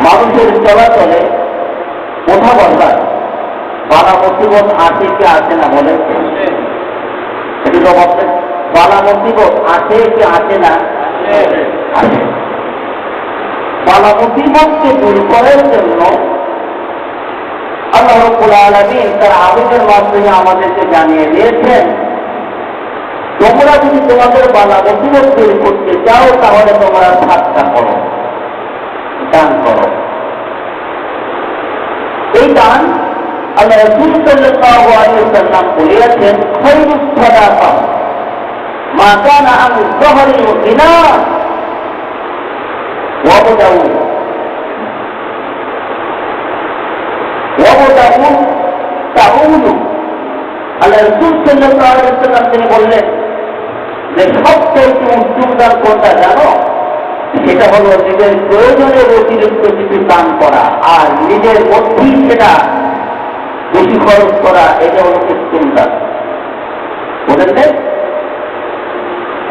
মানুষের চলাচলে কথা বলবার বালা মুসিবত আছে কি আছে না বলেন? এটি জবাব দেন। বালা মুসিবত আছে কি আছে না? আছে। বালা মুসিবতকে দূর করার জন্য আল্লাহ রাব্বুল আলামিন তার আদেশের মাধ্যমে আমাদেরকে জানিয়ে দিয়েছেন, তোমরা যদি তোমাদের বালা মুসিবত দূর করতে চাও তাহলে তোমরা সাদকা করো, দান করো। এই দান আল্লাহ রাসূল সাল্লাল্লাহু আলাইহি ওয়াসাল্লাম বলেছেন, খায়রুস সাদাকা মা কানা আন যহরি ওয়া গিনা ওয়াবদাউ তাউলু। আল্লাহ রাসূল সাল্লাল্লাহু আলাইহি ওয়াসাল্লাম তিনি বললেন যে সবচেয়ে উত্তম দান কোনটা জানো? সেটা হলো নিজের প্রয়োজনের অতিরিক্ত কিছু দান করা, আর নিজের মধ্যেই সেটা বেশি খরচ করা, এটা হলো উত্তম দান। বুঝলেন?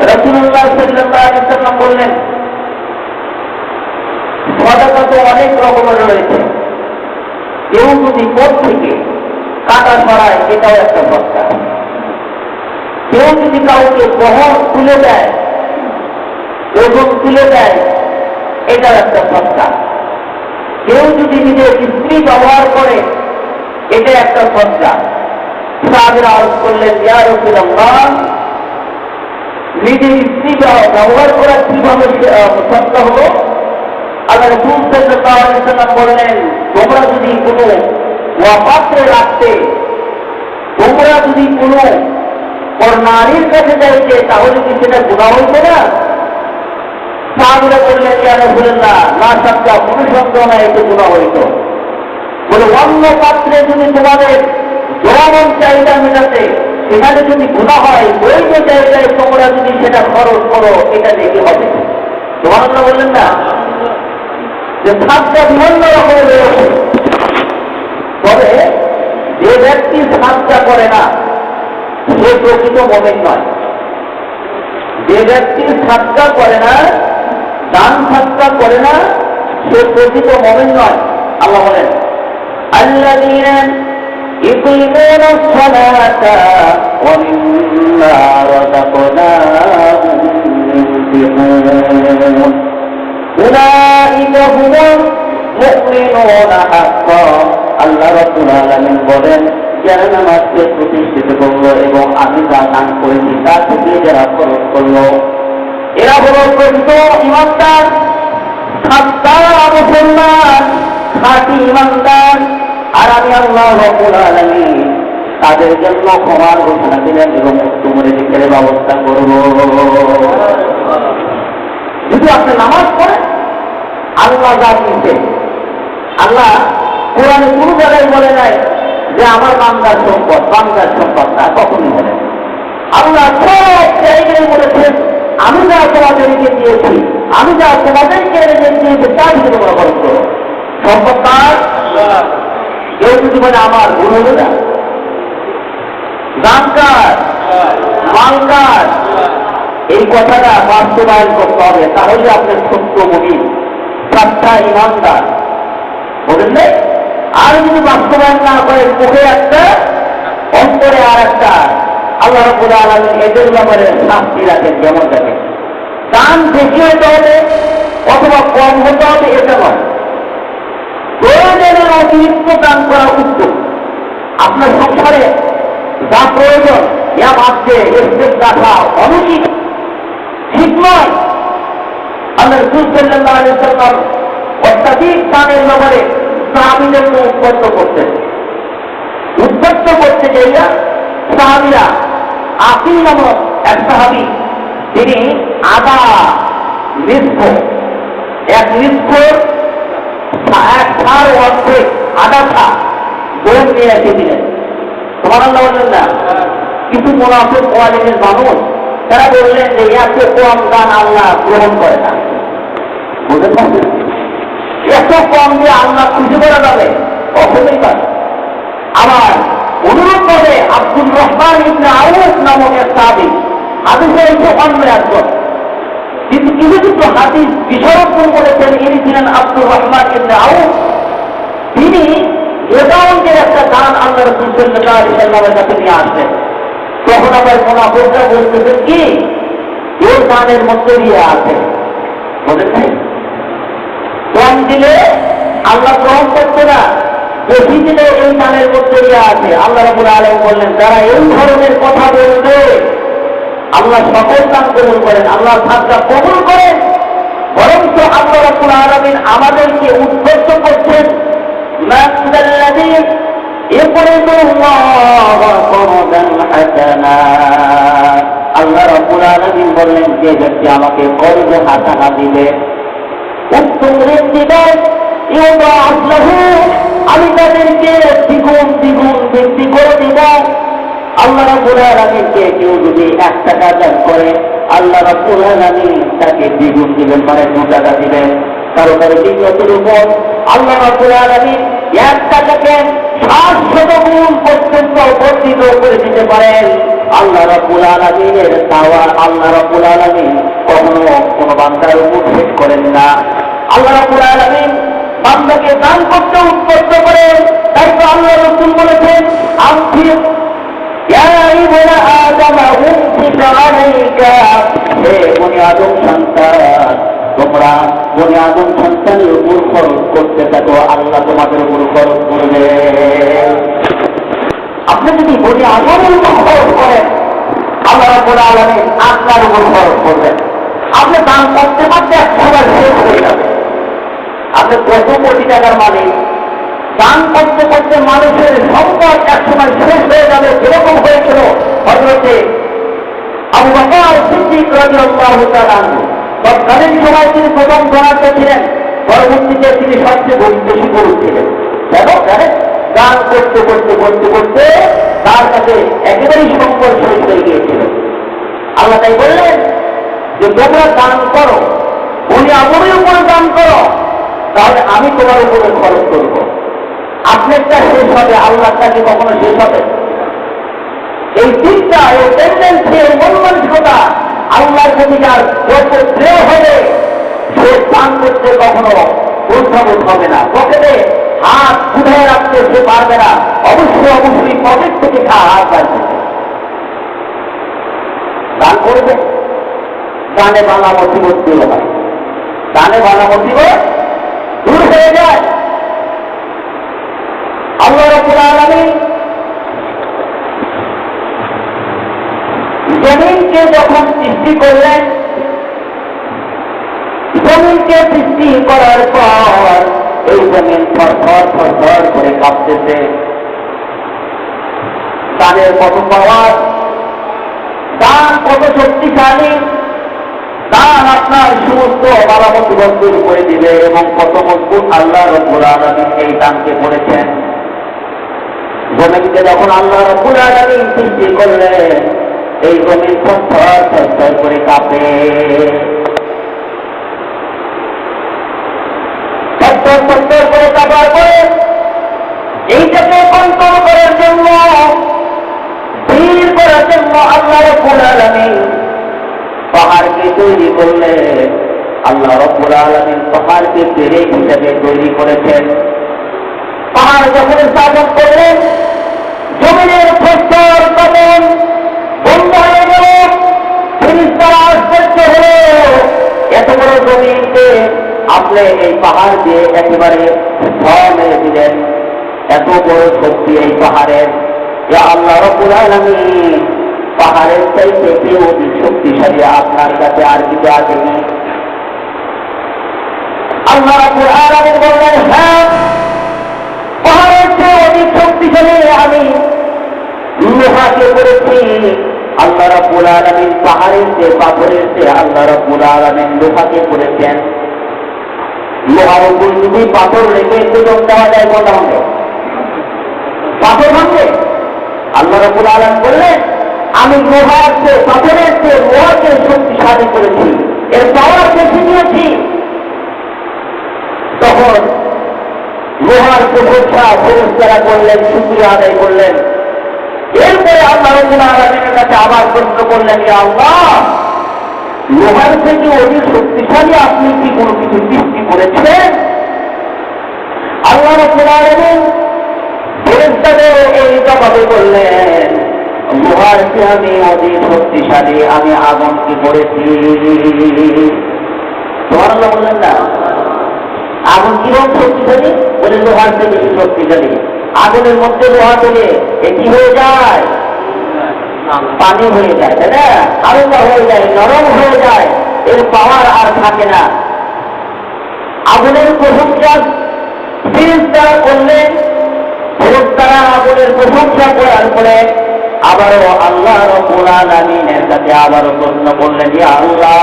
রাসূলুল্লাহ সাল্লাল্লাহু আলাইহি ওয়াসাল্লাম বললেন, সাদাকা তো অনেক রকমের রয়েছে। কেউ যদি পথ থেকে কাটা ছড়ায়, এটাও একটা সৎকার। কেউ যদি কাউকে বহর তুলে দেয়, ওজন তুলে দেয়, এটাও একটা সৎকার। কেউ যদি নিজের স্ত্রী ব্যবহার করে, এটা একটা সৎকার। সাহাবীরা আরজ করলেন, ইয়া রাসূলুল্লাহ, নিজের স্ত্রী ব্যবহার করা কিভাবে সৎকা হলো? আল্লাহ রাসূল সাল্লাল্লাহু আলাইহি ওয়াসাল্লাম বললেন, তোমরা যদি কোনো ওয়াফাতে রাখতে, তোমরা যদি কোনো নারীর কাছে যাইতে, তাহলে কি সেটা গুনাহ হইতো না? সাহাবীরা বললেন, ইয়া রাসূলুল্লাহ, না সাক্কা, কোনো সন্দেহ নাই, এতে গুনাহ হইতো। বলে, অন্য পাত্রে যদি তোমাদের যৌবন চাহিদা মেটাতে সেখানে যদি গুনাহ হয়, বৈধ জায়গায় তোমরা যদি সেটা খরচ করো, এটা দেখে হবে। সুবহানাল্লাহ বললেন না? যে সাতটা বিভিন্ন রকমের রয়েছে, তবে যে ব্যক্তি সাতটা করে না সে প্রকৃত মুমিন নয়। যে ব্যক্তি সাতটা করে না, দান সাতটা করে না, সে প্রকৃত মুমিন নয়। আল্লাহ বলেন, আল্লাযীনা ইউকিমুনা আস-সালাতা ওয়া মিম্মা রাযাকনাহুম ইউনফিকুন উলাইকা হুমুল মুমিনুনা হাক্কান। আল্লাহ রাব্বুল আলামিন বলেন, যারা নামাজকে প্রতিষ্ঠিত করলো এবং আমি যা দান করেছি তা থেকে যারা খরচ করলো, এরা হলো প্রকৃত ঈমানদার, সচ্চা মুসলমান, খাঁটি ঈমানদার। আর আমি আল্লাহ রাব্বুল আলামিন তাদের জন্য ক্ষমার ঘোষণা দিলেন এবং উত্তম রিজিকের ব্যবস্থা করব। যদি আপনি নামাজ পড়েন, আল্লাহ যা দিয়েছেন, আল্লাহ কোরআনে কোনো জায়গায় বলে নাই যে আমার বান্দার সম্পদ না, কখনই বলে। আল্লাহ সব জায়গায় বলেছেন, আমি যা তোমাদেরকে দিয়েছি, আমি যা তোমাদেরকে দিয়েছি তা থেকে তোমরা খরচ করো। সম্পদ কার? কেউ যদি বলে আমার, ভুল হবে না। দান কার? মাল কার? এই কথাটা বাস্তবায়ন করতে হবে, তাহলে আপনার সত্য মুমিন, সচ্চা ঈমানদার। বুঝলেন? আর যদি বাস্তবায়ন না করে, মুখে একটা, অন্তরে আর একটা, আল্লাহ রাব্বুল আলামিন এদের ব্যাপারে শাস্তি রাখেন। যেমন দেখেন, দান বেশি হতে হবে অথবা কম হতে হবে এটা নয়, প্রয়োজনের অতিরিক্ত দান করা উত্তম। আপনার সংসারে যা প্রয়োজন, ইয়া ভাবছে স্টেপ রাখা অনুচিত, ঠিক নয়। আল্লাহ রাসূল সাল্লাল্লাহু আলাইহি ওয়াসাল্লাম অত্যাধিক দানের ব্যাপারে সাহাবীদেরকে উদ্বুদ্ধ করতে যাইয়া সাহাবীরা, আকিল নামক এক সাহাবী, তিনি আদা নিষ্ঠ, এক সার অর্ধেক আদা ছা বোন নিয়ে এসে দিলেন। সুবহানাল্লাহ বললেন না? কিছু মুনাফিক কোয়ালিটির মানুষ তারা বললেন যে এত কম দান আল্লাহ গ্রহণ করে না। বুঝতে পারছেন? এত কম দিয়ে আল্লাহ খুশি করা যাবে? কখনোই পারে। আবার অনুরূপভাবে আব্দুর রহমান ইবনে আউফ নামক এক সাহাবী, হাদিসের অন্য একজন, কিন্তু কিছু কিছু হাদিস বিশরণ বলেছেন ইনি ছিলেন আব্দুর রহমান ইবনে আউফ, তিনি একাউন্টের একটা দান আল্লাহ রাসূল সাল্লাল্লাহু আলাইহি ওয়াসাল্লামের কাছে নিয়ে আসলেন। তখন আবার মুনাফিকরা বলতেছেন কি, ওর দানের মধ্যে দিয়ে আছে, বলেন নাই কম দিলে আল্লাহ গ্রহণ করতো না, বেশি দিলে এই দানের মধ্যে দিয়ে আছে। আল্লাহ রাব্বুল আলামিন বললেন, যারা এই ধরনের কথা বলবে আল্লাহ সকল দান কবুল করেন, আল্লাহ সাদকা কবুল করেন। বরঞ্চ আল্লাহ রাব্বুল আলামিন আমাদেরকে উদ্বুদ্ধ করছেন, মান যাল্লাযী ইকরিদুল্লাহ করদান হাসানা। আল্লাহ রাব্বুল আলামিন বললেন, যে ব্যক্তি আমাকে কর্জ হাসানা দিবে, উত্তম ঋণ দিবে, ইউদাআফ লাহু, আমি তাদেরকে দ্বিগুণ দ্বিগুণ বৃদ্ধি করে দিব। আল্লাহ রাব্বুল আলামিনকে কেউ যদি 1 টাকা দান করে, আল্লাহ রাব্বুল আলামিন তাকে দ্বিগুণ দিবেন, মানে 2 টাকা দিবেন। কারো কারো নিয়তের উপর আল্লাহ রাব্বুল আলামিন 1 টাকাকে 700 গুণ পর্যন্ত বর্ধিত করে দিতে পারেন। আল্লাহ রাব্বুল আলামিনের পাওয়ার আল্লাহ রাব্বুল আলামিন কখনো কোনো বান্দার উপর শেষ করেন না। আল্লাহ রাব্বুল আলামিন বান্দাকে দান করতে উদ্বুদ্ধ করেন। তাই তো আল্লাহ রাসূল বলেছেন, আনফিক ইয়া ইবনা আদম উনফিক আলাইকা, হে বনি আদম সন্তান, তোমরা বনি আদম সন্তানের উপর খরচ করতে থাকো, আল্লাহ তোমাদের উপর খরচ করবে। আপনি যদি বনি আদমের উপর খরচ করেন, আল্লাহ রাব্বুল আলামিন আপনার উপর খরচ করবেন। আপনি দান করতে করতে এক সময় শেষ হয়ে যাবে। আপনি কত কোটি টাকার মালিক, দান করতে করতে মানুষের সম্পদ এক সময় শেষ হয়ে যাবে। যেরকম হয়েছিল হযরতে আবু বকর সিদ্দিক রাদিয়াল্লাহু তাআলা আনহু, তৎকালীন সময় তিনি প্রথম জনাতে ছিলেন, পরবর্তীতে তিনি সবচেয়ে বেশি গরিব ছিলেন। কেন জানেন? দান করতে করতে করতে করতে তার কাছে একেবারেই সম্পদ শেষ হয়ে গিয়েছিল। আল্লাহ তাই বললেন যে তোমরা দান করো, উনি আমলের উপরে দান করো, তাহলে আমি তোমার উপরে খরচ করবো। আপনারটা শেষ হবে, আল্লাহটাকে কখনো শেষ হবে? এই চিন্তা, এই টেন্ডেন্সি, এই মন মানসিকতা আল্লাহর প্রতি যার যত দৃঢ় হবে, সে দান করতে কখনো উদ্ভাবন হবে না। পকেটে হাত উঠে রাখতে সে পারবে না, অবশ্যই অবশ্যই পকেট থেকে হাত বাড়বে, দান করবে। দানে বালা মুসিবত দূর হয়, দানে বালা মুসিবত দূর হয়ে যায়। আল্লাহ রাব্বুল আলামিন জমিনকে যখন সৃষ্টি করলেন, জমিনকে সৃষ্টি করার পর এই জমিন থরথর থরথর করে কাঁপতেছে। দানের কত পাওয়ার, দান কত শক্তিশালী, দান আপনার সমস্ত বালা মুসিবত দূর করে দিবে। এবং কত মজবুত আল্লাহ রাব্বুল আলামিন এই দানকে করেছেন। জমিনকে যখন আল্লাহ রাব্বুল আলামিন সৃষ্টি করলেন, এই জমিন থরথর থরথর করে কাঁপে। থরথর থরথর করে কাঁপার পরে এইটাকে কন্ট্রোল করার জন্য, স্থির করার জন্য আল্লাহ রাব্বুল আলামিন পাহাড়কে তৈরি করলেন। আল্লাহ রাব্বুল আলামিন পাহাড়কে পেরেক হিসেবে তৈরি করেছেন। পাহাড় যখন স্থাপন করলেন, জমিনের প্রস্তর তখন বন্ধ হয়ে গেল। ফেরেশতারা আশ্চর্য হল, এত বড় জমিনকে আপনি এই পাহাড় দিয়ে একেবারে মেরে দিলেন, এত বড় শক্তি এই পাহাড়ের। যে আল্লাহ রাব্বুল আলামিন পাহাড়ের চাইতে কেউ অধিক শক্তিশালী আপনার কাছে আর কিছু আসেনি। আল্লাহ রাব্বুল আলামিন বললেন, হ্যাঁ, পাহাড়ের চেয়ে অধিক শক্তিশালী আমি লোহাকে করেছি। আল্লাহ রাব্বুল আলামিন পাহাড়ের চেয়ে, পাথরের চেয়ে আল্লাহ রাব্বুল আলামিন লোহাকে করেছেন। লোহার উপর যদি পাথর রেখে সুযোগ দেওয়া যায়, কোনটা ভাঙবে? পাথর ভাঙবে। আল্লাহ রাব্বুল আলামিন বললেন, আমি লোহার চেয়ে, পাথরের চেয়ে লোহাকে শক্তিশালী করেছি, এর পাওয়ার বেশি দিয়েছি। তখন লোহার প্রশংসা ফেরেশতারা করলেন, শুকরিয়া আদায় করলেন। এরপরে আল্লাহ রাব্বুল আলামিনের কাছে আবার প্রশ্ন করলেন, ইয়া আল্লাহ, লোহার থেকে অধিক শক্তিশালী আপনি কি কোনো কিছু সৃষ্টি করেছেন? ভাবে বললেন, লোহার চেয়ে আমি অধিক শক্তিশালী, আমি আগুনকে করেছি। সুবহানাল্লাহ বললেন না? আগুন কিরকম শক্তিশালী? বলে লোহার চেয়ে বেশি শক্তিশালী। আগুনের মধ্যে লোহা দিলে এ কি হয়ে যায়? পানি হয়ে যায়, তাই না? হালকা হয়ে যায়, নরম হয়ে যায়, এর পাওয়ার আর থাকে না। আগুনের প্রশংসা ফেরেশতারা করলেন, ফেরেশতারা আগুনের প্রশংসা করার পরে আবারও আল্লাহ রাব্বুল আলামিনের কাছে আবারও প্রশ্ন করলেন, ইয়া আল্লাহ,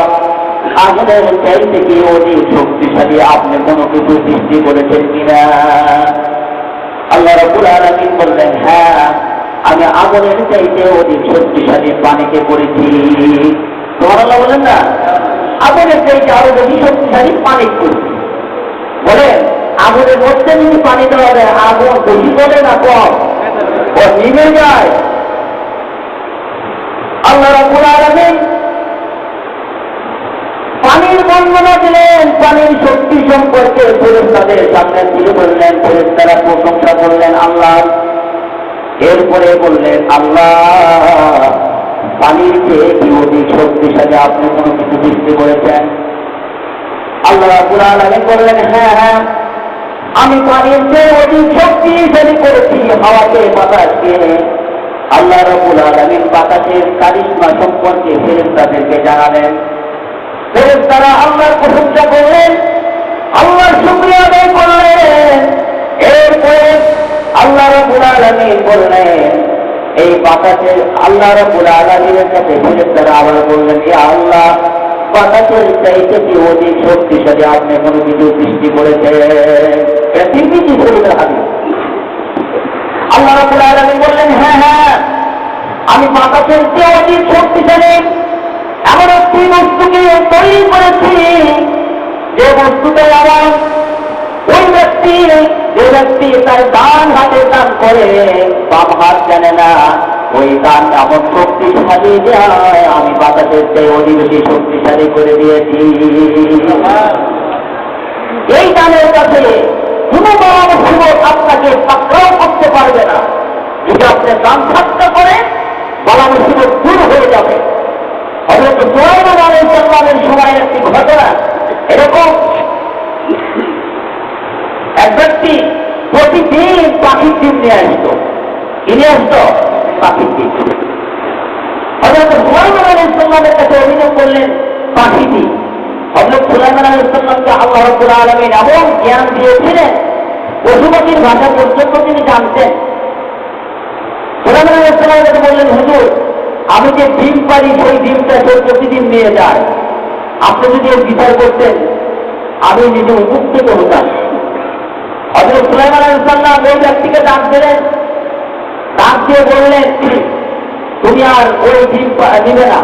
আগুনের চাইতে কি অধিক শক্তিশালী আপনি কোনো কিছু সৃষ্টি করেছেন কিনা? আল্লাহ রাব্বুল আলামিন বললেন, হ্যাঁ, আমি আগুনের চাইতে অধিক শক্তিশালী পানিকে করেছি। সুবহানাল্লাহ বলেন না? আগুনের চাইতে আরো বেশি শক্তিশালী পানি করেছি। বলেন, আগুনের মধ্যে যদি পানি দেওয়া যায়, আগুন বেশি করে না কম? ও নিভে যায়। আল্লাহ রাব্বুল আলামিন পানির বর্ণনা দিলেন, পানির শক্তি সম্পর্কে ফেরেশতাদের সামনে তুলে বললেন, ফেরেশতারা প্রশংসা করলেন আল্লাহ। এরপরে বললেন, আল্লাহ, পানির চেয়ে কি অধিক শক্তিশালী আপনি কোনো কিছু সৃষ্টি করেছেন? আল্লাহ রাব্বুল আলামিন বললেন, হ্যাঁ হ্যাঁ, আমি পানির চেয়ে অধিক শক্তিশালী করেছি হাওয়াকে, বাতাসকে। আল্লাহ রাব্বুল আলামিন বাতাসের কারিশমা সম্পর্কে ফেরেশতাদেরকে জানালেন। ফেরেশতারা আল্লাহর প্রশংসা করলেন, আল্লাহর শুকরিয়া আদায় করলেন। এরপরে আল্লাহ রাব্বুল আলামিন বললেন, এই বাতাসের আল্লাহ রাব্বুল আলামিনের কাছে ফেরেশতারা আবার বললেন, ইয়া আল্লাহ, বাতাসের চাইতে কি অধিক শক্তিশালী আপনি কোনো কিছু সৃষ্টি করেছেন? এটা তিরমিজি শরীফের হাদিস। আল্লাহ রাব্বুল আলামিন বললেন, হ্যাঁ হ্যাঁ, আমি বাতাসের চেয়ে অধিক শক্তিশালী এমন একটি বস্তুকে তৈরি করেছি, যে বস্তুটা আমার ওই ব্যক্তি, যে ব্যক্তি তার ডান হাতে দান করে, বাম হাত জানে না, ওই দান এমন শক্তিশালী যে আমি বাতাসের চেয়ে অধিক বেশি শক্তিশালী করে দিয়েছি। এই দানের কাছে কোনো বড় মুসিবত আপনাকে পাকড়াও করতে পারবে না। যদি আপনি দান সাধ্য করে, বড় মুসিবত দূর হয়ে যাবে। হযরত সুলাইমান আলাইহিস সালামের সময় একটি ঘটনা এরকম, এক ব্যক্তি প্রতিদিন পাখির ডিম নিয়ে আসত। কি নিয়ে আসত? পাখির ডিম। হযরত সুলাইমান আলাইহিস সালামের কাছে অভিযোগ করলেন, পাখি ডিম। হযরত সুলাইমান আলাইহিস সালামকে আল্লাহ রাব্বুল আলামিন এমন জ্ঞান দিয়েছিলেন, পশু পাখির ভাষা পর্যন্ত তিনি জানতেন। সুলাইমান আলাইহিস সালামের কাছে বললেন, হুজুর, আমি যে ডিম পারি সেই ডিমটা সে প্রতিদিন নিয়ে যায়, আপনি যদি এর বিচার করতেন আমি নিজে উপকৃত হতাম। হযরত সুলাইমান আলাইহিস সালাম ওই ব্যক্তিকে ডাক দিলেন, ডাক দিয়ে বললেন, তুমি আর ওই ডিম নিবে না,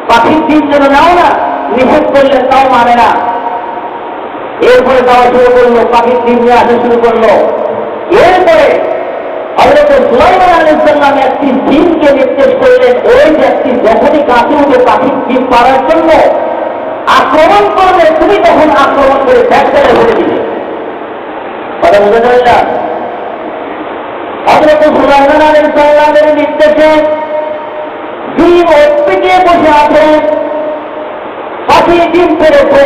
পাখির ডিম যেন নাও না, নিষেধ করলেন, তাও মানে না। এরপরে যাওয়া শুরু করলো, পাখির ডিম নিয়ে আসা শুরু করলো। এরপরে হযরত সুলাইমান আলাইহিস সালাম একটি জিনকে নির্দেশ করলেন, ওই ব্যক্তি যখনই কাছে উঠে পাখির ডিম পাড়ার জন্য আক্রমণ করবে, তুমি তখন আক্রমণ করে ব্যাগটারে ভরে দিবে। কথা বুঝতে পারলেন? হযরত সুলাইমান আলাইহিস সালামের নির্দেশে ডিম ওপরে বসে আছে, পাখি ডিম পেড়েছে।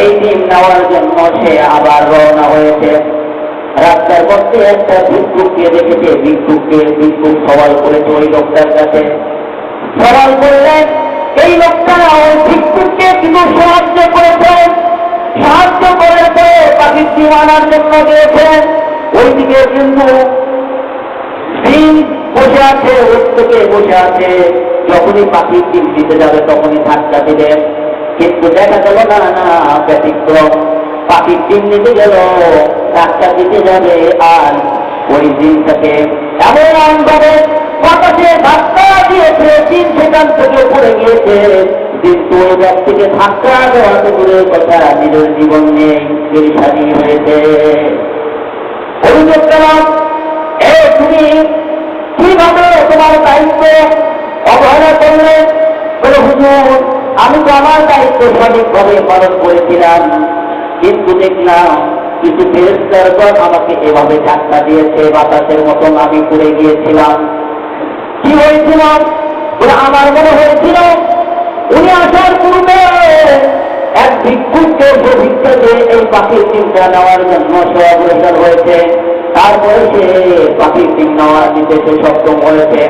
এই ডিম নেওয়ার জন্য সে আবার রওনা হয়েছে। রাস্তার মধ্যে একটা ভিক্ষুককে দেখেছে, ভিক্ষুক সওয়াল করেছে ওই লোকটার কাছে। সওয়াল করলেন, এই লোকটা ওই ভিক্ষুককে কিন্তু সাহায্য করেছেন, সাহায্য করার পরে পাখির ডিম আনার জন্য দিয়েছেন। ওইদিকে কিন্তু ডিম বসে আছে, ওদিকে বসে আছে। যখনই পাখির ডিম দিতে যাবে তখনই ধাক্কা দিলেন, কিন্তু দেখা গেল না, না ব্যতিক্রম। পাখির ডিম নিতে গেল, ধাক্কা দিতে যাবে, আর ওই ডিমটাকে এমন ভাবে বাতাসে ধাক্কা দিয়েছে, ডিম সেখান থেকে পড়ে গিয়েছে। কিন্তু ওই ব্যক্তিকে ধাক্কা দেওয়া তো দূরের কথা, নিজের জীবন নিয়ে পেরেশানি হয়েছে। অভিযোগ করলাম, তুমি কিভাবে তোমার দায়িত্ব অবহেলা করলে? বলে, হুজুর, আমি তো আমার দায়িত্ব সঠিকভাবে পালন করেছিলাম, কিন্তু দেখলাম কিছু ফেরেশতার দল আমাকে এভাবে ধাক্কা দিয়েছে, বাতাসের মতন আমি পড়ে গিয়েছিলাম। কি হয়েছিল? আমার মনে হয়েছিল উনি আসার পূর্বে এক ভিক্ষুককে সে ভিক্ষা দিয়ে এই পাখির ডিমটা নেওয়ার জন্য সে অগ্রসর হয়েছে। তারপরে সে পাখির ডিম নেওয়া নিতে সে সক্ষম হয়েছে।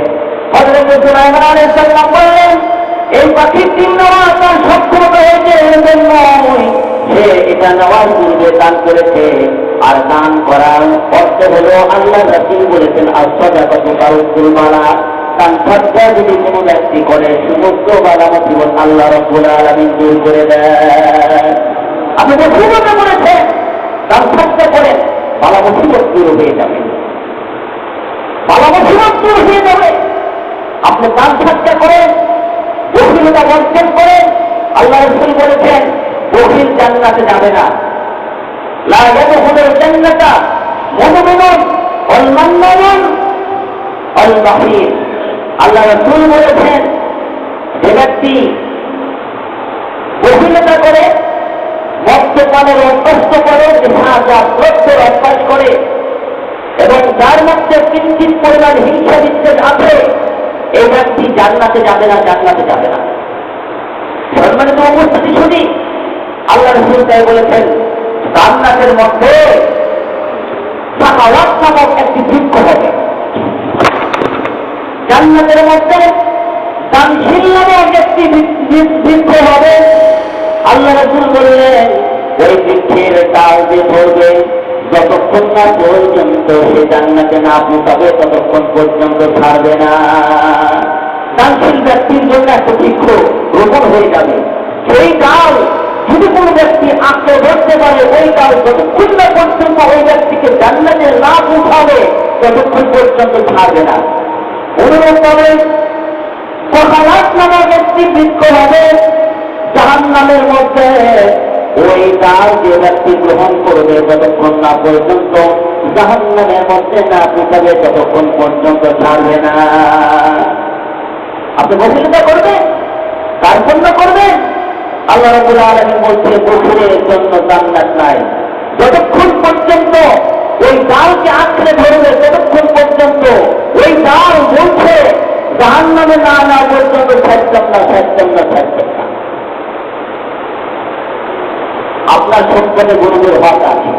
হযরত সুলাইমান আলাইহিস সালাম বললেন, এই পাখির ডিম নেওয়া তার সক্ষমতা হয়েছে এজন্য সে এটা নেওয়ার পূর্বে দান করেছে। আর দান করার অর্থ হলো আল্লাহ রাসূল বলেছেন, as-সাদাকাতু কারুল বালা, দান সৎকার যদি কোনো ব্যক্তি করে সমস্ত বালা মুসিবত আল্লাহ রাব্বুল আলামিন দূর করে দেন। আপনি মুসিবতে পড়েছেন, দান সৎকার করেন, বালা মুসিবত দূর হয়ে যাবে, বালা মুসিবত দূর হয়ে যাবে। আপনি দান সৎকার করেন, বখিলতা বর্জন করেন, আল্লাহ রাসূল বলেছেন বখিল জান্নাতে যাবে না। লা ইয়াদখুলুল জান্নাতা মুমিনুন ওয়াল মান্নানুন ওয়াল বাখিল। আল্লাহ রাসূল বলেছেন যে ব্যক্তি বখিলতা করে, মদ্যপানের অভ্যস্ত করে, নেশাদ্রব্যের অভ্যাস করে এবং যার মধ্যে কিঞ্চিৎ পরিমাণ হিংসা বিদ্বেষ আছে, এই ব্যক্তি জান্নাতে যাবে না, জান্নাতে যাবে না। সম্মানিত উপস্থিতি শুনি, আল্লাহ রাসূল তাই বলেছেন জান্নাতের মধ্যে সাখাওয়াত নামক একটি বৃক্ষ হবে, জান্নাতের মধ্যে দানশীল নামক একটি বৃক্ষ হবে। আল্লাহ রাসূল বললেন ওই বৃক্ষের ডাল যে ধরবে, যতক্ষণ না পর্যন্ত সে জান্নাতে না পৌঁছাবে ততক্ষণ পর্যন্ত ছাড়বে না। দানশীল ব্যক্তির জন্য একটা বৃক্ষ রোপণ হয়ে যাবে। সেই ডাল যদি কোনো ব্যক্তি আঁকড়ে ধরতে পারে, ওই ডাল যতক্ষণ না পর্যন্ত ওই ব্যক্তিকে জান্নাতে না পৌঁছাবে ততক্ষণ পর্যন্ত ছাড়বে না। অনুরূপভাবে সাখাওয়াত নামক একটি বৃক্ষ হবে জাহান্নামের মধ্যে, ওই ডাল যে ব্যক্তি গ্রহণ করবে যতক্ষণ না পর্যন্ত জাহান্নামের মধ্যে না পৌঁছাবে ততক্ষণ পর্যন্ত ছাড়বে না। আপনি বখিলতা করবেন, কার জন্য করবেন? আল্লাহ রাব্বুল আলামিন বলছে বখিলের জন্য জান্নাত নাই। যতক্ষণ পর্যন্ত ওই ডালকে আঁকড়ে ধরবে ততক্ষণ পর্যন্ত ওই ডাল বলছে জাহান্নামে না না পর্যন্ত ছাড়তাম না, ছাড়তাম না, ছাড়তাম না। আপনার সম্পদে গরিবের হক আছে,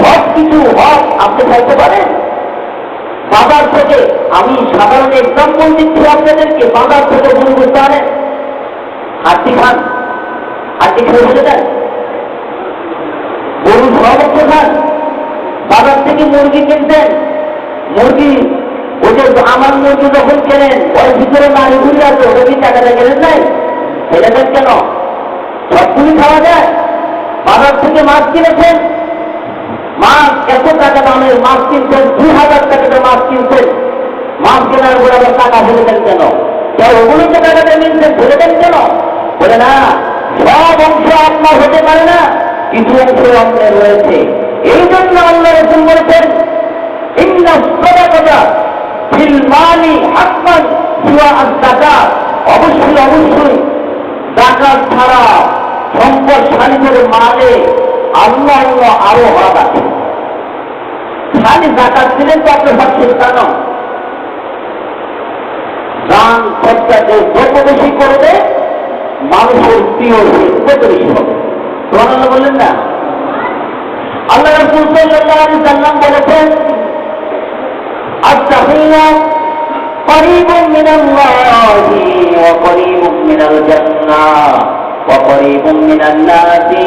সব কিছু হক আপনি খাইতে পারেন। বাজার থেকে, আমি সাধারণ এক্সাম্পল দিচ্ছি আপনাদেরকে, বাজার থেকে গরু বুঝতে পারেন, হাড্ডি খান, হাড্ডি খেয়ে ফেলে দেন, গরুর সর্বোচ্চ খান। বাজার থেকে মুরগি কিনতেন, মুরগি ওই যে আমার মুরগি যখন কেনেন ওর ভিতরে নারী ঘুরে আছে, ওটা কি টাকাটা কেনেন নাই? ফেলে দেন কেন? সবগুলি খাওয়া যায়। বাজার থেকে মাছ কিনেছেন, মাছ এত টাকা দামের মাছ কিনছেন, 2000 টাকাতে মাছ কিনছেন, মাছ কেনার পরে আবার টাকা ফেলে দেন কেন? ওগুলো যে টাকাটা নিচ্ছেন ফেলে দেন কেন? বলে না, সব অংশ আপনার হতে পারে না, কিছু অংশ আপনার রয়েছে। এই জন্য আল্লাহ রাসূল বলেছেন ইন্না সাদাকাতা ফিল মালি হাক্কান সিওয়া আস-যাকাত, অবশ্যই অবশ্যই যাকাত ছাড়া সম্পদশালীদের মালে আল্লাহ আরো হক আছে। খালি যাকাত দিলেন তো আপনি পাচ্ছেন তা নয়। দান সৎকারে যত বেশি করবে মানুষের প্রিয় তত বেশি হবে। সুবহানাল্লাহ বললেন না? আল্লাহ রাসূল সাল্লাল্লাহু আলাইহি ওয়াসাল্লাম বলেছেন আত-তাহিয়্যাত করিবুম মিনাল্লাহি ওয়া করিবুম মিনাল জান্নাহ ওয়া করিবুম মিনান নাসি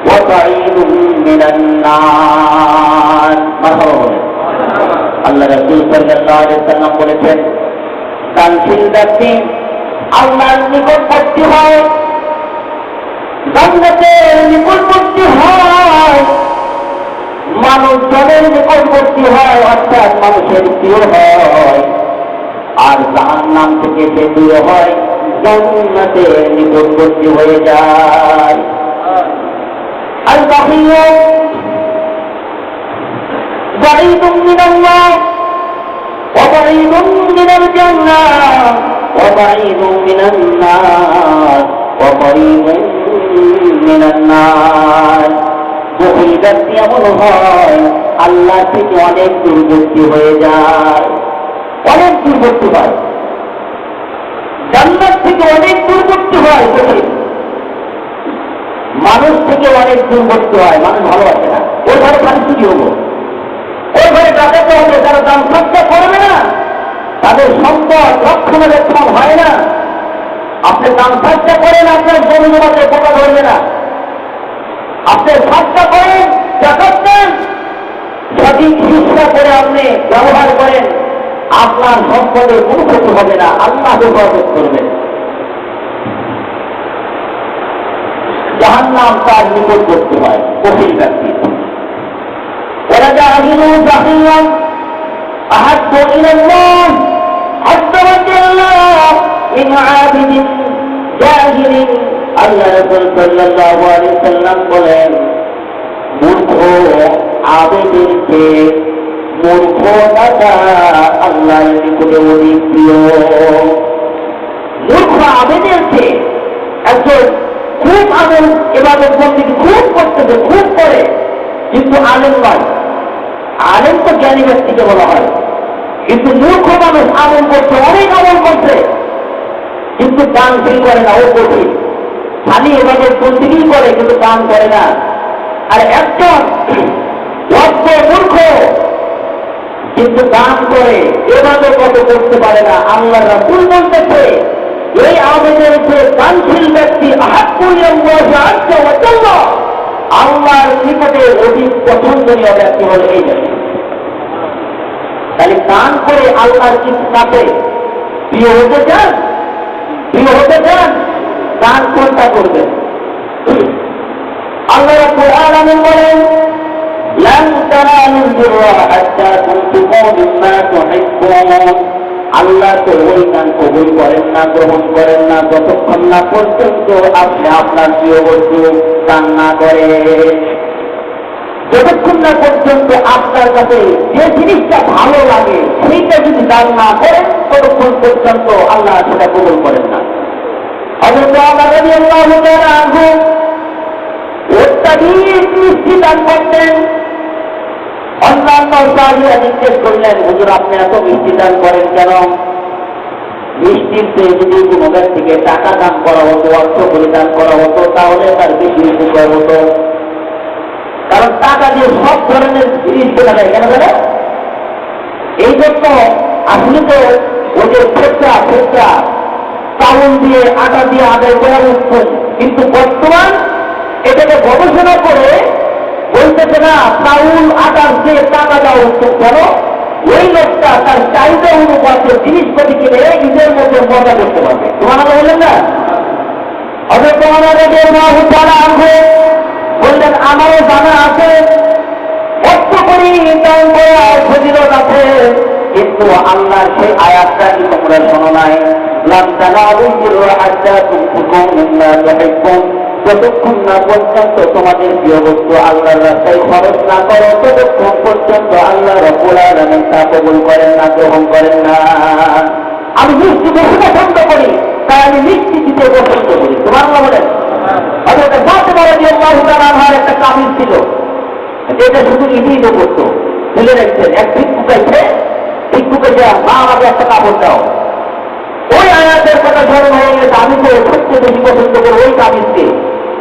ওয়া বাঈদুম মিনান নার। আল্লাহ রাসূল সাল্লাল্লাহু আলাইহি ওয়াসাল্লাম বলেছেন দানশীল ব্যক্তি আল্লাহর নিকটবর্তী হয়, জান্নাতের নিকটবর্তী হয়, মানুষজনের নিকটবর্তী হয়, অর্থাৎ মানুষের প্রিয় হয়, আর জাহান্নাম থেকে সে দূর হয়, জান্নাতের নিকটবর্তী হয়ে যায়। আল বাকিয়্যু বাঈদুম মিনাল্লাহ ওয়া বাঈদুম মিনাল জান্নাহ ওয়া বাঈদুম মিনান নার ওয়া করিবুম মিনান নার। বহির ব্যক্তি এমন হয় আল্লাহ থেকে অনেক দূরবর্তী হয়ে যায়, অনেক দূরবর্তী হয়, জান্নাত থেকে অনেক দূরবর্তী হয়, বহির মানুষ থেকে অনেক দূরবর্তী হয়। মানুষ ভালোবাসে না, ওই ঘরে খালি চুরি হবো, ওই ঘরে ডাকাতে হবে, যারা দাম খরচা করবে না তাদের সম্পদ রক্ষণাবেক্ষণ হয় না। আপনি দাম খরচা করেন, আপনার জনজমাতে পোকা ধরবে না। আপনি খরচা করেন, জাকাত দেন, সঠিক শিক্ষা করে আপনি ব্যবহার করেন, আপনার সম্পদের কোনো ক্ষতি হবে না, আল্লাহ হেফাজত করবেন। জাহান্নাম তার নিকটবর্তী হয় কঠিন ব্যক্তি। ওরা জাহিলু জাহিলাম أحب إلى الله عز وجل من عابد جاهل। আল্লাহ রাসূল সাল্লাল্লাহু আলাইহি ওয়াসাল্লাম বলেন, মূর্খ আবেদের চেয়ে মূর্খ দাতা আল্লাহর নিকটে অধিক প্রিয়। মূর্খ আবেদের চেয়ে একজন খুব আলেম ইবাদত বন্দেগী খুব করতেছে, খুব করে, কিন্তু আলেম নয়। আলেম তো জ্ঞানী ব্যক্তিকে বলা হয়, কিন্তু মূর্খ মানুষ আমল করছে, অনেক আমল করছে, কিন্তু দান ফিল করে না, ও কঠিন। খালি এবারে বন্দেগী করে কিন্তু দান করে না। আর একজন অজ্ঞ মূর্খ কিন্তু দান করে, এবারে কত করতে পারে না। আল্লাহ রাসূল বলতেছে, এই আবেদের উপরে দানশীল ব্যক্তি আল্লাহর নিকটে অধিক পছন্দনীয় ব্যক্তি হল এই ব্যক্তি। তাহলে দান করে আল্লাহর কাছে প্রিয় হতে চান, প্রিয় হতে চান, দান কোনটা করবেন? আল্লাহ রাব্বুল আলামিন বলেন, লান তানালুল বিররা হাত্তা তুনফিকু মিম্মা তুহিব্বুন। আল্লাহ তো ওই দান কবুল করেন না, গ্রহণ করেন না যতক্ষণ না পর্যন্ত আপনি আপনার প্রিয় বস্তু দান না করেন। যতক্ষণ না পর্যন্ত আপনার কাছে যে জিনিসটা ভালো লাগে সেইটা যদি দান না করেন, ততক্ষণ পর্যন্ত আল্লাহ সেটা কবুল করেন না। হযরত ওমর রাদিয়াল্লাহু তাআলা আনহু অত্যাধিক মিষ্টি দান করতেন। অন্যান্য সাহাবীরা জিজ্ঞেস করলেন, হুজুর আপনি এত মিষ্টি দান করেন কেন? মিষ্টির চেয়ে যদি কোনো ব্যক্তিকে টাকা দান করা হতো, অর্থ করে দান করা হতো, তাহলে তার বেশি উপকার হতো। কারণ টাকা দিয়ে সব ধরনের জিনিস কেনা যায়, কেন জানে? এই জন্য আসলে তো ওদের ফেটটা চাউল দিয়ে আটা দিয়ে আদায় করা উত্তম, কিন্তু বর্তমান এটাকে গবেষণা করে বলতেছে না, চাউল আটার চেয়ে টাকা দেওয়া উত্তম। কেন? ওই লোকটা তার চাহিদা অনুপাতে জিনিসপাতি কিনে ঈদের মধ্যে মজা করতে পারবে। তোমার বললেন না, হযরত ওমর রাদিয়াল্লাহু তাআলা আনহু বললেন, আমারও জানা আছে কষ্ট করি দান করার ফজিলত আছে, কিন্তু আল্লাহর সেই আয়াতটা কি তোমরা শোনো নাই? লান তানালুল বিররা হাত্তা তুনফিকু মিম্মা তুহিব্বুন। যতক্ষণ না পর্যন্ত তোমাদের প্রিয় বস্তু আল্লাহর রাস্তায় খরচ না করো, ততক্ষণ পর্যন্ত আল্লাহ রাব্বুল আলামিন তা কবুল করেন না, গ্রহণ করেন না। আমি মিষ্টি বেশি পছন্দ করি, তাই আমি মিষ্টি দিতে পছন্দ করি। সুবহানাল্লাহ বলেন। হযরত ফাতেমা রাদিয়াল্লাহু তাআলা আনহার একটা কামিজ ছিল, যেটা শুধু ঈদই করতো, তুলে রাখতেন। এক ভিক্ষুকাইছে, ভিক্ষুকে মা আমাকে একটা কাপড় দাও। ওই আয়াতের কথা স্মরণ হয়ে গেছে, আমি তো সবচেয়ে বেশি পছন্দ করি ওই কামিজকে।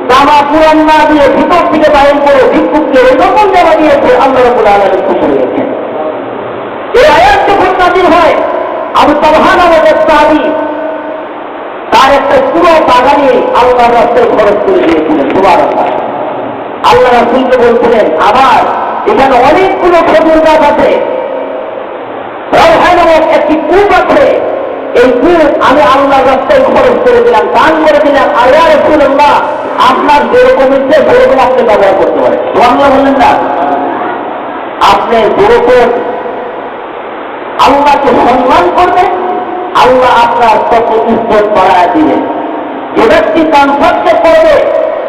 জামা পুরান না দিয়ে ভিতর থেকে বাইর করে ভিক্ষুককে ওই রকম জামা দিয়েছে, আল্লাহ রাব্বুল আলামিন খুশি হয়েছেন। এই আয়াত যখন নাযিল হয়, আবু তালহা নামক এক সাহাবী তার একটা পুরো বাগানে আল্লাহর রাস্তায় খরচ করে দিয়েছিলেন। সুবহানাল্লাহ। আল্লাহ রাসূলকে বলছিলেন, আমার এখানে অনেকগুলো খেজুর গাছ আছে, রাওহা নামক একটি কূপ আছে, এই কূপ আমি আল্লাহর রাস্তায় খরচ করে দিলাম, দান করে দিলাম। আর ইয়া রাসূলুল্লাহ, আপনার যেরকম ইচ্ছে সেরকম আপনি ব্যবহার করতে পারেন। সুবহানাল্লাহ বললেন না? আপনি যেরকম আল্লাহকে সম্মান করবেন, আল্লাহ আপনার তত ইজ্জত বাড়ায় দিবেন। যে ব্যক্তি দান খরচ করবে,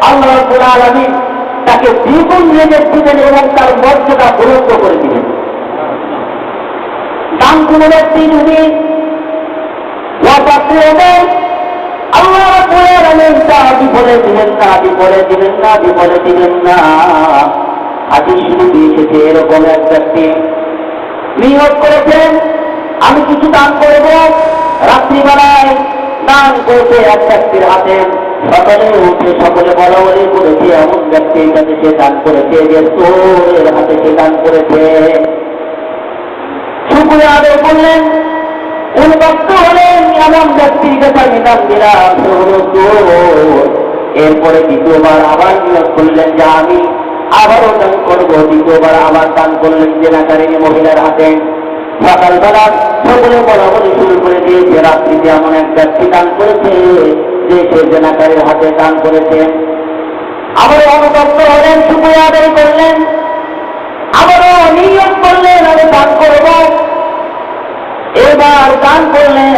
আল্লাহ রাব্বুল আলামিন তাকে দ্বিগুণ রিজিক দিবেন এবং তার মর্যাদা বুলন্দ করে দিবেন। দান কোনো ব্যক্তি যদি ওয়াফাত করে দেয়, আল্লাহ রাব্বুল আলামিন তা বিফলে দিবেন না, বিফলে দিবেন না, বিফলে দিবেন না। হাদিস শরীফে এসেছে এরকম এক ব্যক্তি নিয়ত করেছেন আমি কিছু দান করব, রাত্রিবেলায় দান করতে এক ব্যক্তির হাতে সকালে উঠে সকলে বলা বলি করেছে এমন ব্যক্তির কাছে সে দান করেছে যে চোরের হাতে সে দান করেছে। শুকরিয়া আদায় করলেন, অনুতপ্ত হলেন এমন ব্যক্তির কাছে আমি দান দিলাম সে হলো চোর। এরপরে দ্বিতীয়বার আবার নিয়োগ করলেন যে আমি আবারও দান করবো, দ্বিতীয়বার আবার দান করলেন জেনাকারিনী মহিলার হাতে। সকালবেলা সকলে বলা বলি শুরু করে দিয়েছে রাত্রিতে এমন এক ব্যক্তি দান করেছে যে সে জেনাকারীর হাতে দান করেছে। আবারও অনুতপ্ত হলেন, শুকরিয়া আদায় করলেন, আবারও নিয়োগ করলেন আমি দান করব, এবার দান করলেন।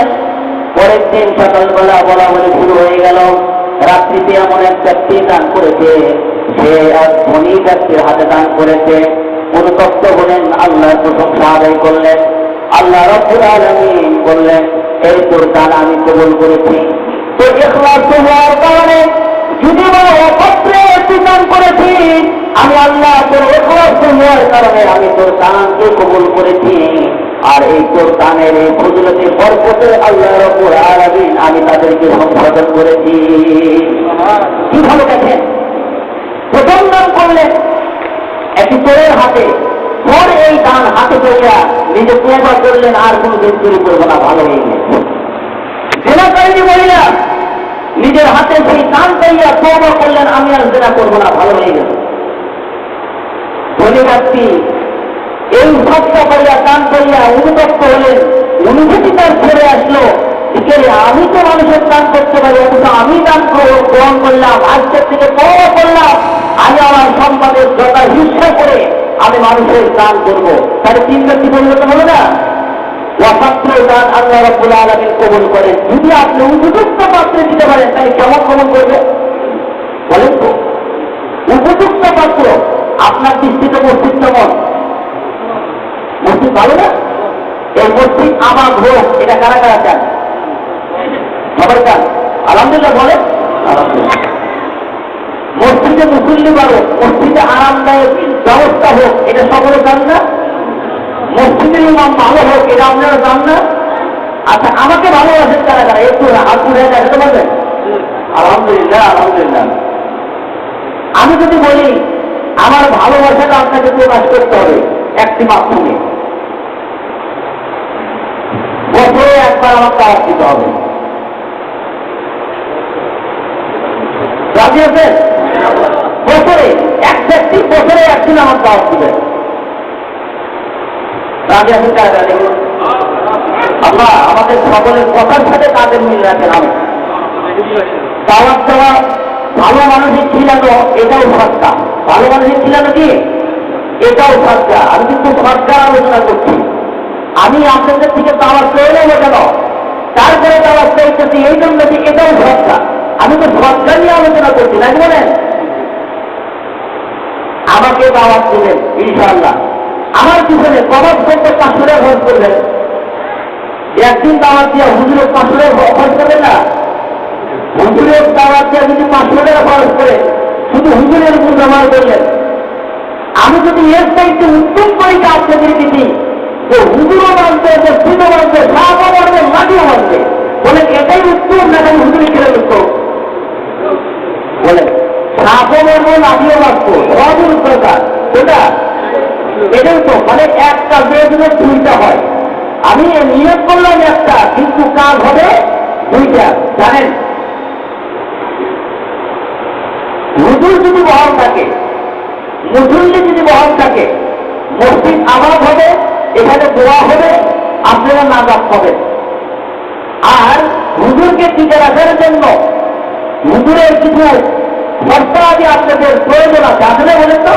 পরের দিন সকালবেলা বলা বলি শুরু হয়ে গেল রাত্রিতে এমন এক ব্যক্তি দান করেছে সে এক ধনী ব্যক্তির হাতে দান করেছে। অনুতপ্ত হলেন, আল্লাহর প্রশংসা আদায় করলেন, আল্লাহ রাব্বুল আলামিন বললেন এই তোর দান আমি কবুল করেছি। তো ইখলাস হওয়ার কারণে যদি বলো অপত্রে তুই দান করেছি, আমি আল্লাহ তোর ইখলাস হওয়ার কারণে আমি তোর দানকে কবুল করেছি। আর এই তোর দানের এই ফজিলতে বরকতে আল্লাহ রাব্বুল আলামিন আমি তাদেরকে সম্পাদন করেছি। কিভাবে দেখেন, প্রথম দান করলেন একটি চোরের হাতে, চোর এই দান হাতে পেয়ে নিজে তওবা করলেন আর কোনদিন চুরি করবো না, ভালো হয়ে গেছে। জেনাকারী মহিলা নিজের হাতে সেই দান পেয়ে তওবা করলেন আমি আর জেনা করবো না, ভালো হয়ে গেছে। ধনী ব্যক্তি এই সত্তা করিয়া দান করিয়া অনুতপ্ত হলেন, অনুভূতি তার ছেড়ে আসলো আমি তো মানুষের দান করতে পারি, অথচ আমি দান গ্রহণ করলাম, আজকের থেকে তওবা করলাম, আমি আমার সম্পদের যথা হিস্সা করে আমি মানুষের দান করব। তাহলে তিন ব্যক্তি পরিবর্তন হলো না? অপাত্র দান আল্লাহ রাব্বুল আলামিন কবুল করেন। যদি আপনি উপযুক্ত পাত্রে দিতে পারেন তাহলে কেমন কবুল করবে বলেন তো? উপযুক্ত পাত্র আপনার দৃষ্টিতে মসজিদ কেমন? মসজিদ ভালো না? এই মসজিদ আমার হোক, এটা কারা কারা চান? সবাই চান? আলহামদুলিল্লাহ বলেন আলহামদুলিল্লাহ। মসজিদে মুসল্লি বাড়ো, মসজিদে আরামদায়ক ব্যবস্থা হোক, এটা সকলে চান না? মসজিদের ইমাম ভালো হোক, এটা আপনারা চান না? আচ্ছা, আমাকে ভালোবাসেন কারা কারা? একটু হাত উঠে দেখাতে পারবেন? আলহামদুলিল্লাহ আলহামদুলিল্লাহ। আমি যদি বলি আমার ভালোবাসাটা আপনাকে প্রকাশ করতে হবে একটি মাধ্যমে, বছরে একবার আমার দাওয়াত দিতে হবে, রাজি আছেন? বছরে এক ব্যক্তি বছরে একদিন আমার দাওয়াত দিবেন, রাজি আছেন কারা? দেখুন আল্লাহ আমাদের সকলের কথার সাথে তাদের মিল রাখেন। আমি দাওয়াত দেওয়া ভালো মানুষের ছিলানো এটাও সৎকা, ভালো মানুষের ছিলানো কি এটাও সৎকা। আমি কিন্তু সৎকার আলোচনা করছি, আমি আপনাদের থেকে দাওয়াত পেয়ে নেবো কেন, তারপরে দাওয়াত চাইতেছি এই জন্য যে এটাও সৎকা। আমি তো সৎকা নিয়ে আলোচনা করছি না, বলেন? আমাকে দাওয়াত দিলেন ইনশাআল্লাহ, আমার পিছনে কমাস করতে 500 টাকা খরচ করবেন। একদিন দাওয়াত দিয়ে হুজুরের 500 টাকা খরচ করবেন না? হুজুরের দাওয়াত দিয়ে যদি 500 টাকা খরচ করে শুধু হুজুরের উপর ব্যবহার করলেন, আমি যদি এর চাইতে উত্তম পরীক্ষা আপনাদের দিচ্ছি যে হুজুরও মানবে, মসজিদও মানবে, সাহাবও মানবে, মাটিও মানবে, বলে এটাই উত্তম না আমি হুজুরের ছেলে উত্তম? বলে সাহাবও মানবো, মাটিও মানবো, সবই উত্তরকার, সেটা এটাই তো। মানে একটা বেদনে দুইটা হয়, আমি নিয়োগ করলাম একটা, কিন্তু কাজ হবে দুইটা। জানেন হুজুর যদি বহাল থাকে, মুসল্লি যদি বহাল থাকে, মসজিদ আবাদ হবে, এখানে দোয়া হবে, আপনারা নাজাত পাবেন। আর হুজুরকে টিকে রাখার জন্য হুজুরের কিছু খরচা আদি আপনাদের প্রয়োজন আছে, আসলে বলেন তো?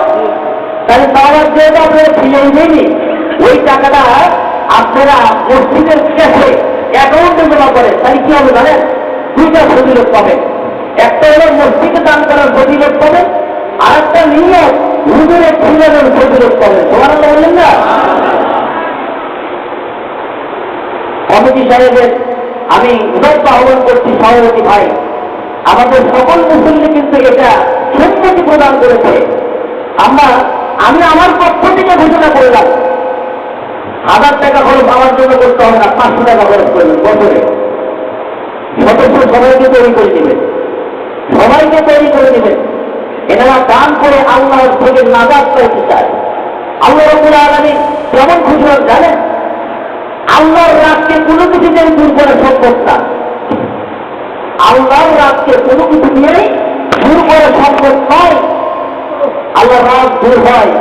তাহলে দাওয়াত যেহেতু আপনারা ফিরিয়ে দেয়নি, ওই টাকাটা আপনারা মসজিদের কাছে অ্যাকাউন্টে জমা করেন, তাহলে কি হবে জানেন? দুইটা ফজিলত পাবেন। একটা হলো মসজিদে দান করার ফজিলত পাবেন, আর একটা নিয়ম হুজুরের ছিলেন ফজিলত পাবেন। সুবহানাল্লাহ বললেন না? কমিটি সাহেবের আমি উদাত্ত আহ্বান করছি, সভাপতি ভাই আমাদের সকল মুসল্লি কিন্তু এটা সম্মতি প্রদান করেছে। আমি আমার পক্ষ থেকে ঘোষণা করলাম 1000 টাকা খরচ আমার জন্য করতে হবে না, 500 টাকা খরচ করবেন বছরে। সদস্য সবাইকে তৈরি করে নেবেন, সবাইকে তৈরি করে নেবেন। এনারা দান করে আল্লাহর থেকে নাজাত পাইতে চায়। আল্লাহ রাব্বুল আলামিন কেমন খুশি হন জানেন? আল্লাহর রাতকে কোনো কিছু দিয়ে দূর করা সম্ভব না। আল্লাহর রাতকে কোনো কিছু দিয়েই দূর করা সম্ভব নয়। আল্লাহর রাত দূর হয়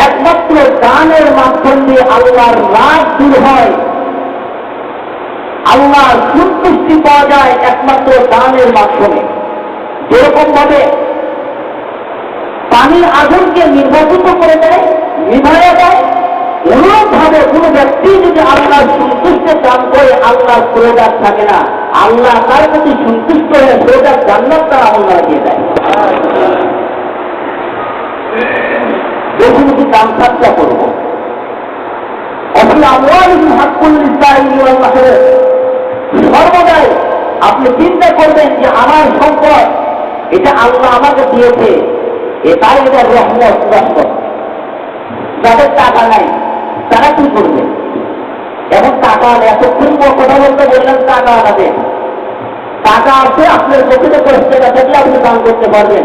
একমাত্র দানের মাধ্যম দিয়ে। আল্লাহর রাত দূর হয়, আল্লাহর সন্তুষ্টি পাওয়া যায় একমাত্র দানের মাধ্যমে। যেরকম ভাবে পানির আগুনকে নির্বাচিত করে দেয়, নিভাইয়া দেয়, অনুরূপ ভাবে কোন ব্যক্তি যদি আল্লাহর সন্তুষ্ট দান করে আল্লাহর প্রয়োজন থাকে না, আল্লাহ তার প্রতি সন্তুষ্ট হয়ে প্রয়োজন জান্নাত তার আমল দিয়ে দেয়। দেখুন কি দাম সাতটা করবো। সর্বদাই আপনি চিন্তা করবেন যে আমার সম্পদ এটা আল্লাহ আমাকে দিয়েছে, তাই এটা রহমত রহমত। যাদের টাকা নাই তারা কি করবে? এখন টাকা এতক্ষণ কথা বলতে বললেন টাকা আনাবে, টাকা আছে আপনার পকেটে 10 টাকা থাকলে আপনি দান করতে পারবেন।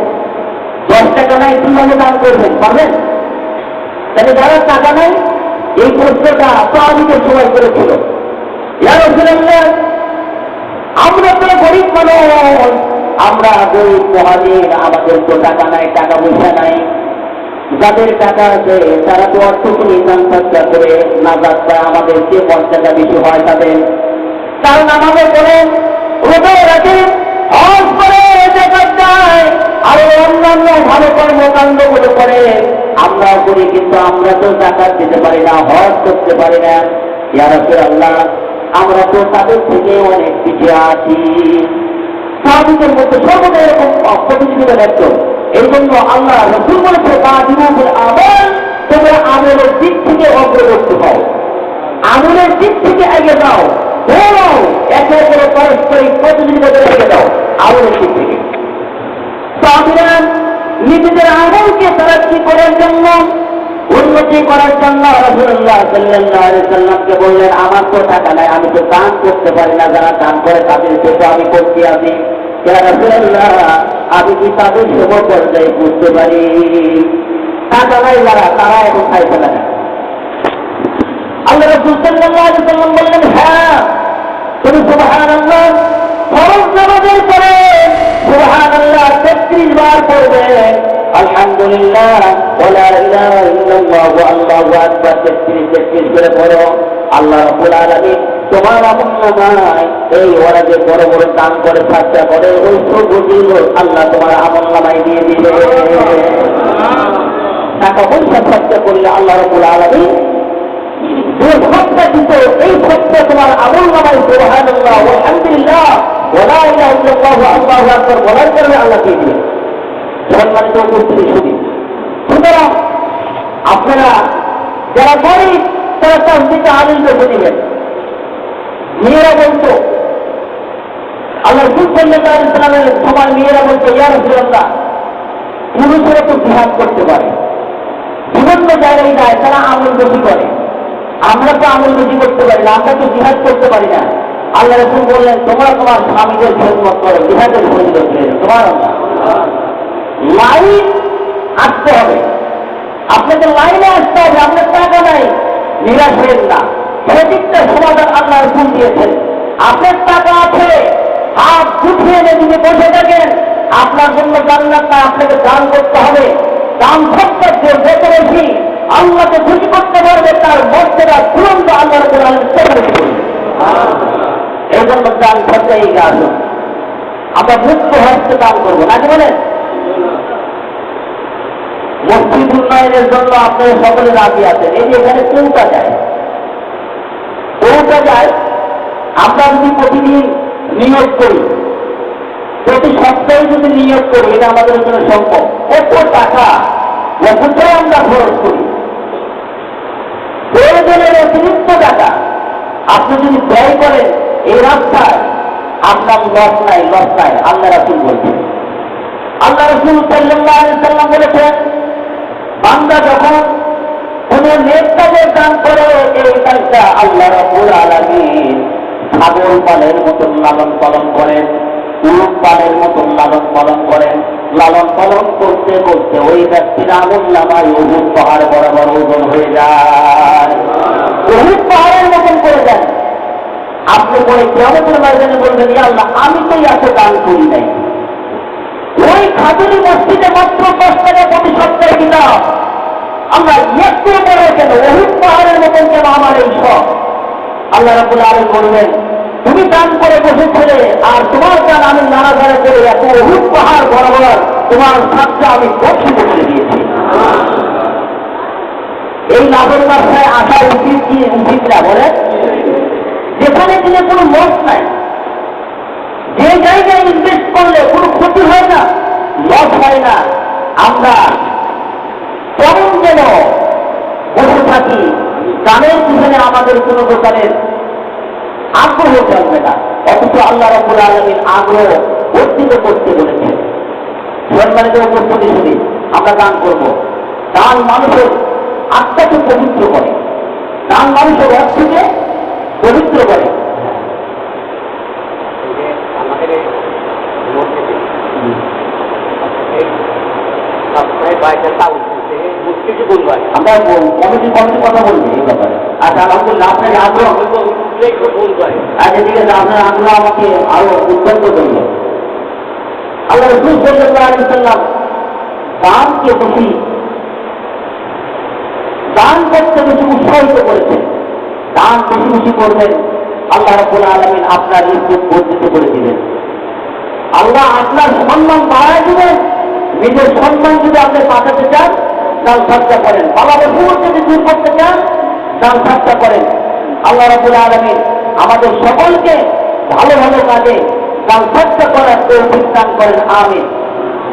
10 টাকা নাই কিভাবে দান করবেন? পারবেন? তাহলে যারা টাকা নাই এই প্রশ্নটা সাহাবীদের সময় করেছিল, ইয়া রাসূলুল্লাহ আমরা তো গরিব মানুষ, আমরা গরিব মহাজের, আমাদের তো টাকা নাই, টাকা পয়সা নাই। যাদের টাকা আছে তারা তো অর্থ করে দান খরচা করে নাজাত পায়, আমাদের যে 5 টাকা বেশি হয় তাদের। কারণ আমাদের করে রোজা রাখে, হজ করে, জাকাত দেয়, আরো অন্যান্য ভালো কর্মকাণ্ডগুলো করে আমরা করি, কিন্তু আমরা তো জাকাত দিতে পারি না, হজ করতে পারি না। ইয়া রাসূলুল্লাহ আমরা তো তাদের থেকে অনেক পিছিয়ে আছি। সাহাবীদের মধ্যে সর্বদা এরকম প্রতিযোগিতা দেখত। এই জন্য আল্লাহ রাসূল বলেছে বাদিরুল আমল, তোমরা আমলের দিক থেকে অগ্রগতি হও, আমলের দিক থেকে এগিয়ে যাও, দৌড়াও, একে অপরের পারস্পরিক প্রতিযোগিতাতে এগিয়ে যাও আমলের দিক থেকে। সাহাবীরা নিজেদের আমলকে তারাক্কি করার জন্য, উন্নতি করার জন্য রাসূলুল্লাহ সাল্লাল্লাহু আলাইহি ওয়াসাল্লামকে বললেন আমার তো টাকা নাই, আমি তো দান করতে পারি না, যারা দান করে তাদের থেকে আমি করতে আছি। ইয়া রাসূলুল্লাহ আমি কি তাদের সম পর্যায়ে বুঝতে পারি? টাকা নাই যারা, তারা এখন খাইতে না। আল্লাহ রাসূল সাল্লাল্লাহু আলাইহি ওয়াসাল্লাম বললেন হ্যাঁ তুমি সুবহানাল্লাহ ফরজ নামাজের পরে সুবহানাল্লাহ 33 বার পড়বে, আলহামদুলিল্লাহ ওয়ালা ইলাহা ইল্লাল্লাহু আল্লাহু আকবার 33 করে পড়ো। আল্লাহ রাব্বুল আলামিন তোমার আমলনামায় এই ওরা যে বড় বড় দান করে খরচা করে ওই সবগুলো আল্লাহ তোমার আমলনামায় দিয়ে দিবে। টাকা পয়সা খরচা করলে আল্লাহ রাব্বুল আলামিন যে খরচা দিত এই খরচা তোমার আমলনামায় সুবহানাল্লাহ আলহামদুলিল্লাহ ওয়ালা ইলাহা ইল্লাল্লাহু আল্লাহু আকবার বলার কারণে আল্লাহ দিয়ে দিবে। সম্মানিত উপস্থিতি শুনি, সুতরাং আপনারা যারা গরিব তারা তাসবিহকে আনন্দ দিবেন। মেয়েরা বলতো আল্লাহ রাসূল সাল্লাল্লাহু আলাইহি ওয়াসাল্লামের সময় মেয়েরা বলতো ইয়া রাসূলুল্লাহ পুরুষেরা তো জিহাদ করতে পারে, বিভিন্ন জায়গায় যায়, তারা আমল বেশি করে, আমরা তো আমল বেশি করতে পারি না, আমরা তো জিহাদ করতে পারি না। আল্লাহ রাসূল বললেন তোমরা তোমার স্বামীদের খেদমত করো, জিহাদের ফজিলত পেয়ে সুবহানাল্লাহ। লাইন আসতে হবে, আপনাকে লাইনে আসতে হবে। আপনার টাকা নাই, নিরাশ হবেন না, সঠিকটা সমাধান আল্লাহ রাসূল দিয়েছেন। আপনার টাকা আছে, হাত গুছিয়ে এনে যদি বসে থাকেন আপনার জন্য জান্নাত না, আপনাকে দান করতে হবে। দান খরচা যত বেশি আল্লাহকে খুশি করতে পারবে তার মর্যাদা তুরন্ত আল্লাহ রাব্বুল আলামিন করবে। এই জন্য দান খরচা এগিয়ে আসুন, আমরা মুক্ত হস্তে দান করবো নাকি বলেন? মসজিদ উন্নয়নের জন্য আপনারা সকলে রাজি আছেন। এই যে এখানে চৌকা যায়, আমরা যদি প্রতিদিন নিয়োগ করি, প্রতি সপ্তাহে যদি নিয়োগ করি, এটা আমাদের জন্য সম্ভব। কত টাকা বছরে আমরা খরচ করি, প্রয়োজনের অতিরিক্ত টাকা আপনি যদি ব্যয় করেন এই রাস্তায়, আপনার লস নাই, লস নাই। আল্লাহ রাসূল বলছেন, আল্লাহ রাসূল সাল্লাল্লাহু আলাইহি সাল্লাম বলেছেন, বান্দা যখন কোন নেক কাজের দান করে, এই কাজটা আল্লাহ রাব্বুল আলামিন ছাগল পালের মতন লালন পালন করেন, উট পালের মতন লালন পালন করেন। লালন পালন করতে করতে ওই ব্যক্তির আমলনামায় উহুদ পাহাড় বরাবর ওজন হয়ে যায়, উহুদ পাহাড়ের মতন করে দেন। আপনি পরে কিয়ামতের ময়দানে বলবেন, ইয়া আল্লাহ, আমি তো এত দান করি নাই। ওই খাতুনি মসজিদে মাত্র 10 টাকা প্রতি সপ্তাহে দিলাম, আমরা একটু বড় কেন, উহুদ পাহাড়ের মতন কেন আমার এই সব? আল্লাহ রাব্বুল আলামিন বলবেন, তুমি দান করে বসেছিলে, আর তোমার দান আমি নাড়াচাড়া করে এত উহুদ পাহাড় বরাবর তোমার সাথে আমি বসে বসে দিয়েছি। এই লাভের ব্যবসায় আসা উচিত কি উচিত না বলে? যেখানে দিলে কোনো লস নাই, যে জায়গায় ইনভেস্ট করলে কোনো ক্ষতি হয় না, লস হয় না, আমরা কেমন যেন বসে থাকি, দানের পিছনে আমাদের কোনো দোকানের আগ্রহ চলবে না। অথচ আল্লাহ রাব্বুল আলামিন আগ্রহ বর্ধিত করতে বলেছেন। সম্মানিত উপস্থিতি, শুনি আমরা দান করব। দান মানুষের আত্মাকে পবিত্র করে, দান মানুষের অর্থকে পবিত্র করে। আমরা কমিটির কথা বলবো এই ব্যাপারে। আচ্ছা, আলহামদুলিল্লাহ, আপনার আগ্রহ, আচ্ছা ঠিক আছে, আপনার আগ্রহ আমাকে আরো উদ্বুদ্ধ করলো। আল্লাহ রাসূল সাল্লাল্লাহু আলাইহি ওয়াসাল্লাম দানকে বেশি, দান করতে বেশি উৎসাহিত করেছেন। দান বেশি বেশি করবেন, আল্লাহ রাব্বুল আলামিন আপনার ইজ্জত বর্ধিত করে দিবেন। আল্লাহ আপনার সম্মান বাড়ায় দিবেন। নিজের সম্মান যদি আপনি বাঁচাতে চান, দান খরচা করেন। বাবার ভুল যদি দূর করতে চান, দান খরচা করেন। আল্লাহ রাব্বুল আলামিন আমাদের সকলকে ভালো ভালো কাজে দান খরচা করার তৌফিক দান করেন। আমিন।